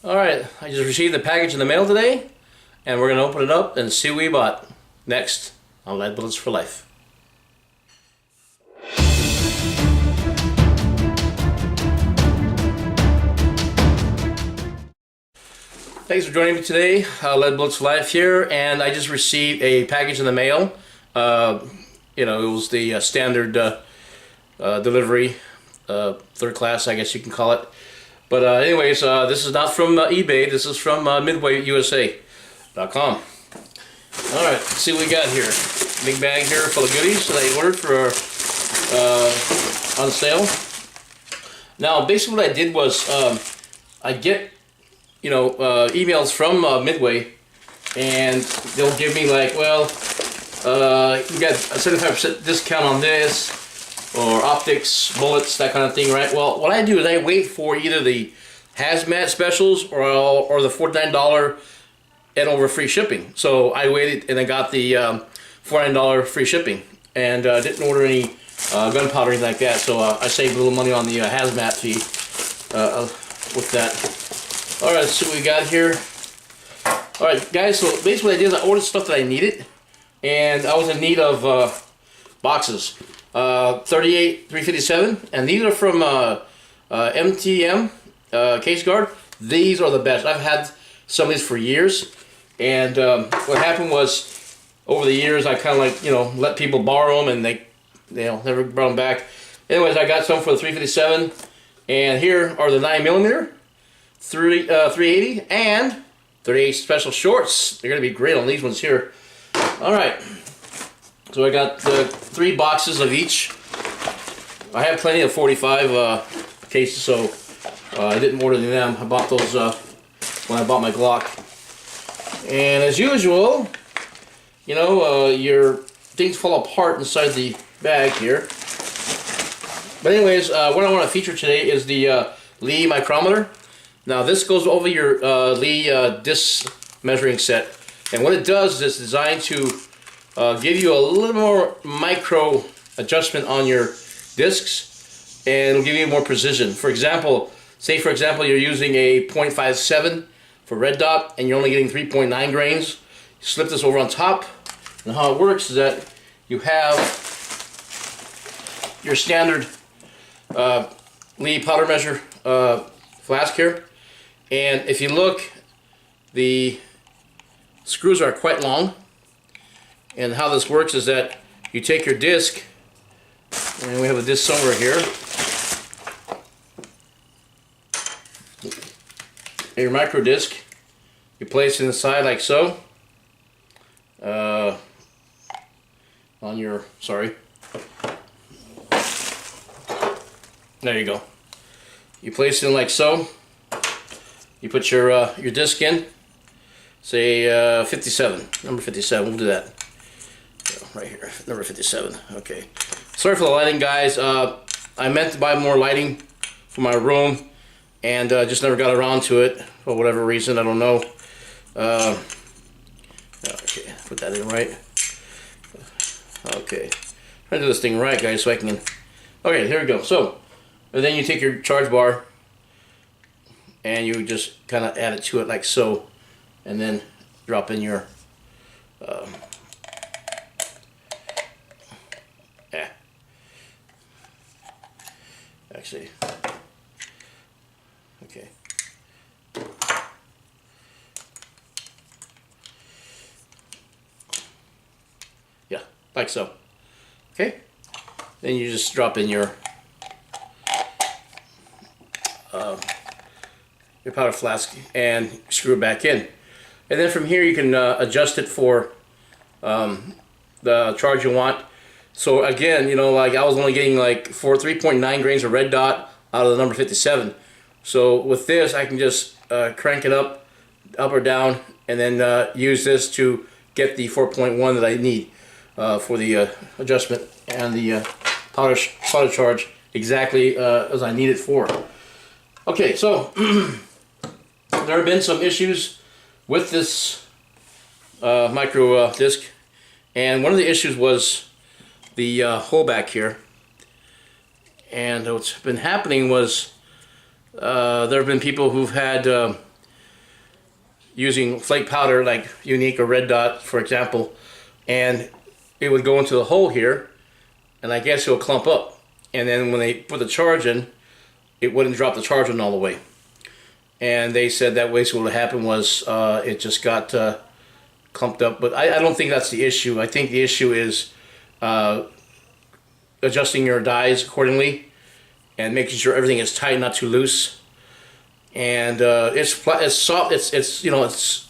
Alright, I just received the package in the mail today, and we're going to open it up and see what we bought next on Lead Bullets for Life. Thanks for joining me today. Lead Bullets for Life here, and I just received a package in the mail. It was the standard delivery, third class, I guess you can call it. But anyways, this is not from eBay. This is from MidwayUSA.com. Alright, let's see what we got here. Big bag here full of goodies that I ordered for on sale. Now, basically what I did was I get emails from Midway, and they'll give me like, well, you got a 75% discount on this, or optics, bullets, that kind of thing, right? Well, what I do is I wait for either the HAZMAT specials or the $49 and over free shipping. So I waited and I got the $49 free shipping, and didn't order any gunpowder or anything like that. So I saved a little money on the HAZMAT fee with that. All right, let's see what we got here. All right, guys. So basically, what I did is I ordered stuff that I needed, and I was in need of boxes. 38 357, and these are from MTM Case Guard. These are the best. I've had some of these for years, and what happened was over the years I kind of like let people borrow them, and they never brought them back. Anyways, I got some for the 357, and here are the 9mm 380 and 38 special shorts. They're gonna be great on these ones here. All right. So I got 3 boxes of each. I have plenty of 45 cases, so I didn't order them. I bought those when I bought my Glock. And as usual, your things fall apart inside the bag here. But anyways, what I want to feature today is the Lee micrometer. Now this goes over your Lee disc measuring set, and what it does is it's designed to give you a little more micro adjustment on your discs, and it'll give you more precision. For example, you're using a .57 for red dot, and you're only getting 3.9 grains. You slip this over on top, and how it works is that you have your standard Lee powder measure flask here, and if you look, the screws are quite long. And how this works is that you take your disc, and we have a disc somewhere here. Your micro disc, you place it inside like so. There you go. You place it in like so. You put your disc in. Say 57, number 57. We'll do that. Right here, number 57. Okay. Sorry for the lighting, guys. I meant to buy more lighting for my room, and just never got around to it for whatever reason. I don't know. Okay, put that in right. Okay, trying to do this thing right, guys, so I can. Okay, here we go. So, and then you take your charge bar, and you just kind of add it to it like so, and then drop in your. Actually, okay. Yeah, like so. Okay. Then you just drop in your powder flask and screw it back in, and then from here you can adjust it for the charge you want. So again, like I was only getting like 3.9 grains of red dot out of the number 57. So with this, I can just crank it up or down, and then use this to get the 4.1 that I need for the adjustment and the powder charge exactly as I need it for. Okay, so there have been some issues with this micro disc, and one of the issues was the hole back here. And what's been happening was there have been people who've had using flake powder like Unique or Red Dot, for example, and it would go into the hole here, and I guess it would clump up. And then when they put the charge in, it wouldn't drop the charge in all the way. And they said that basically what happened was it just got clumped up. But I don't think that's the issue. I think the issue is adjusting your dies accordingly and making sure everything is tight, not too loose. And it's soft. It's you know, it's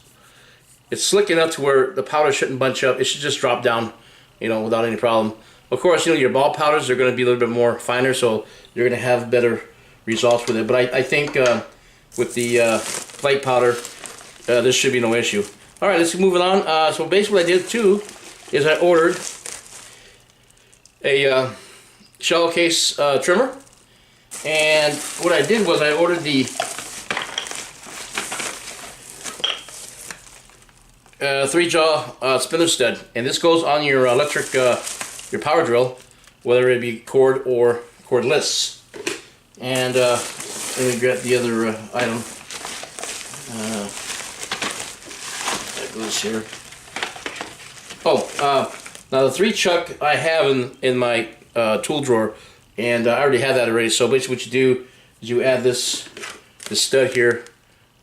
slick enough to where the powder shouldn't bunch up. It should just drop down, you know, without any problem. Of course, you know, your ball powders are going to be a little bit more finer, so you're going to have better results with it. But I think with the flake powder, this should be no issue. All right, let's move it on. So basically what I did too is I ordered a shell case trimmer. And what I did was I ordered the 3-jaw spinner stud, and this goes on your electric, your power drill, whether it be cord or cordless. And let me grab the other item. That goes here. Oh, now the 3-chuck I have in my tool drawer, and I already have that already. So basically what you do is you add this stud here,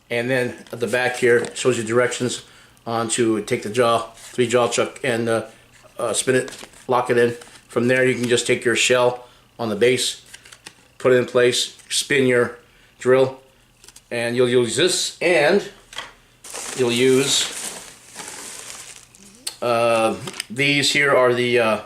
and then at the back here it shows you directions on to take the 3-jaw chuck and spin it, lock it in. From there you can just take your shell on the base, put it in place, spin your drill, and you'll use this, and you'll use these here are the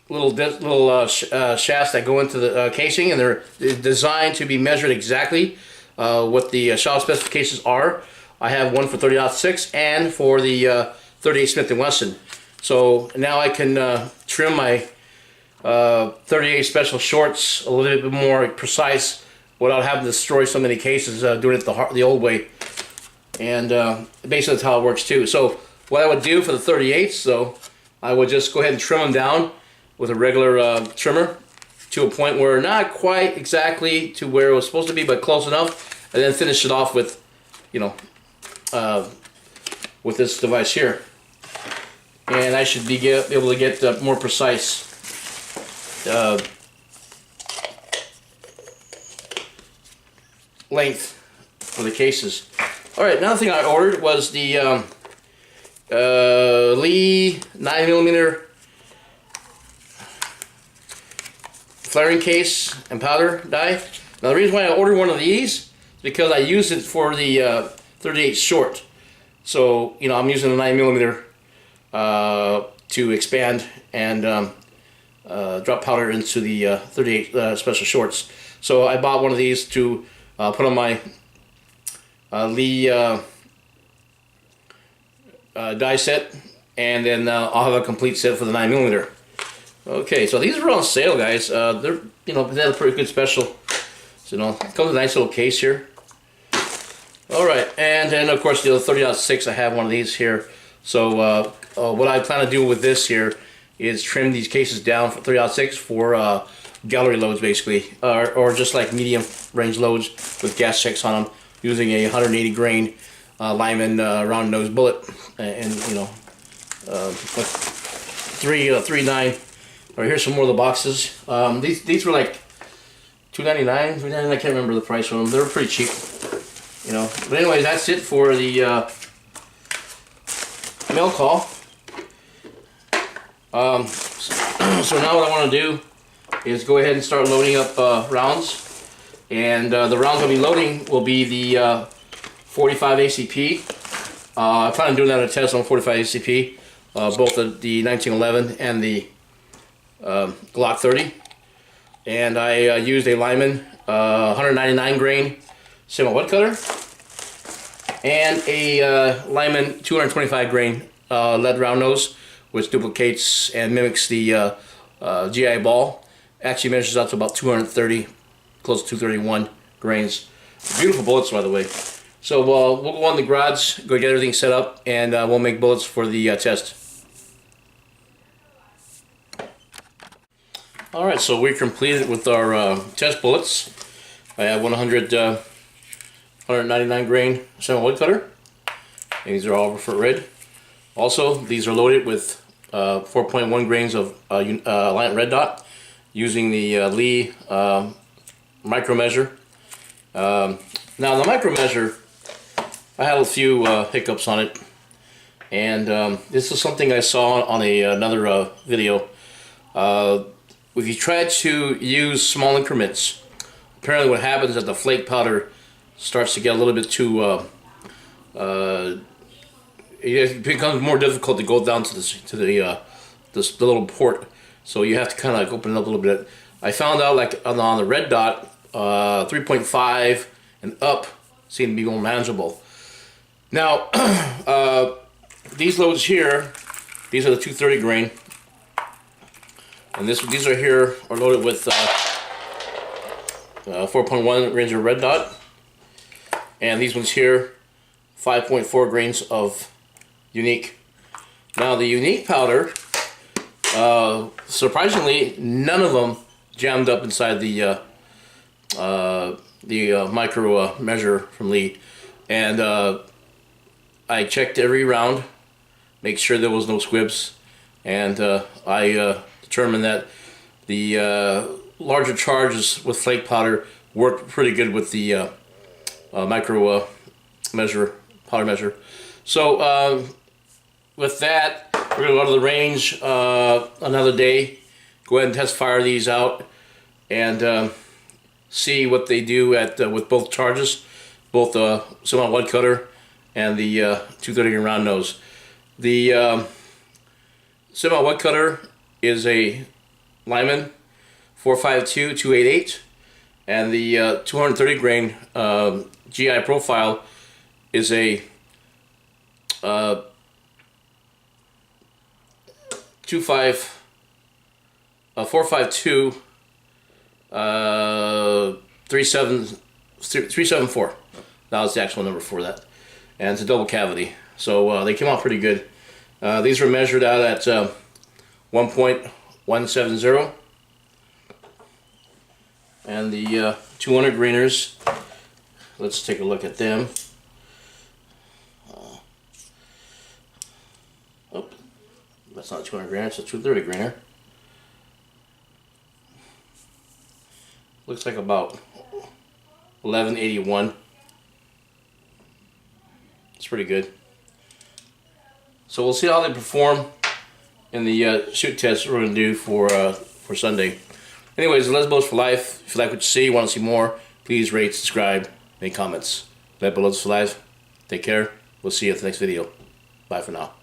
little shafts that go into the casing, and they're designed to be measured exactly what the shell specifications are. I have one for 30-06 and for the 38 Smith & Wesson. So now I can trim my 38 special shorts a little bit more precise without having to destroy so many cases doing it the old way. And basically that's how it works too. So what I would do for the 38s, though, I would just go ahead and trim them down with a regular trimmer to a point where not quite exactly to where it was supposed to be, but close enough, and then finish it off with, you know, with this device here. And I should be able to get more precise length for the cases. All right, another thing I ordered was the Lee 9mm flaring case and powder die. Now the reason why I ordered one of these is because I used it for the 38 short. So, you know, I'm using the 9mm to expand and drop powder into the 38 special shorts. So I bought one of these to put on my Lee die set, and then I'll have a complete set for the 9mm. Okay, so these are on sale, guys. They're, you know, they have a pretty good special. So, you know, it comes with a nice little case here. All right, and then of course the 30-06, I have one of these here. So what I plan to do with this here is trim these cases down for 30-06 for gallery loads, basically, or just like medium range loads with gas checks on them, using a 180 grain Lyman round nose bullet, and you know, 3.9. All right, here's some more of the boxes. These were like $2.99, $3.99. I can't remember the price of them. They were pretty cheap, you know. But anyways, that's it for the mail call. So now what I want to do is go ahead and start loading up rounds. And the rounds I'll be loading will be the 45 ACP. I plan on doing that on a test on 45 ACP, both the 1911 and the Glock 30. And I used a Lyman 199 grain semi-wet cutter and a Lyman 225 grain lead round nose, which duplicates and mimics the GI ball. Actually measures out to about 230, close to 231 grains. Beautiful bullets, by the way. So we'll go on the garage, go get everything set up, and we'll make bullets for the test. Alright, so we're completed with our test bullets. I have 100 199 grain semi-wood cutter. And these are all for red. Also, these are loaded with 4.1 grains of Alliant red dot using the Lee micromeasure. Now the micromeasure, I had a few hiccups on it, and this is something I saw on another video. If you try to use small increments, apparently what happens is that the flake powder starts to get a little bit too it becomes more difficult to go down to the little port, so you have to kind of like open it up a little bit. I found out like on the red dot, 3.5 and up seem to be more manageable. Now these loads here, these are the 230 grain, and these are here are loaded with 4.1 grains of red dot, and these ones here 5.4 grains of unique. Now the unique powder, surprisingly, none of them jammed up inside the micro measure from Lee, and I checked every round, make sure there was no squibs, and I determined that the larger charges with flake powder worked pretty good with the micro powder measure. So with that, we're gonna go to the range another day, go ahead and test fire these out, and see what they do at with both charges, both the semi-wood cutter and the 230 round nose. The semi-wood cutter is a Lyman 452-288, and the 230 grain GI profile is a 452 374. That was the actual number for that, and it's a double cavity, so they came out pretty good. These were measured out at 1.170, and the 200 grainers, let's take a look at them. That's not 200 grainer, it's a 230 grainer. Looks like about 1181. It's pretty good. So we'll see how they perform in the shoot test we're going to do for Sunday. Anyways, Let's Blows for Life. If you like what you see, want to see more, please rate, subscribe, make comments. Let's Blows for Life. Take care. We'll see you at the next video. Bye for now.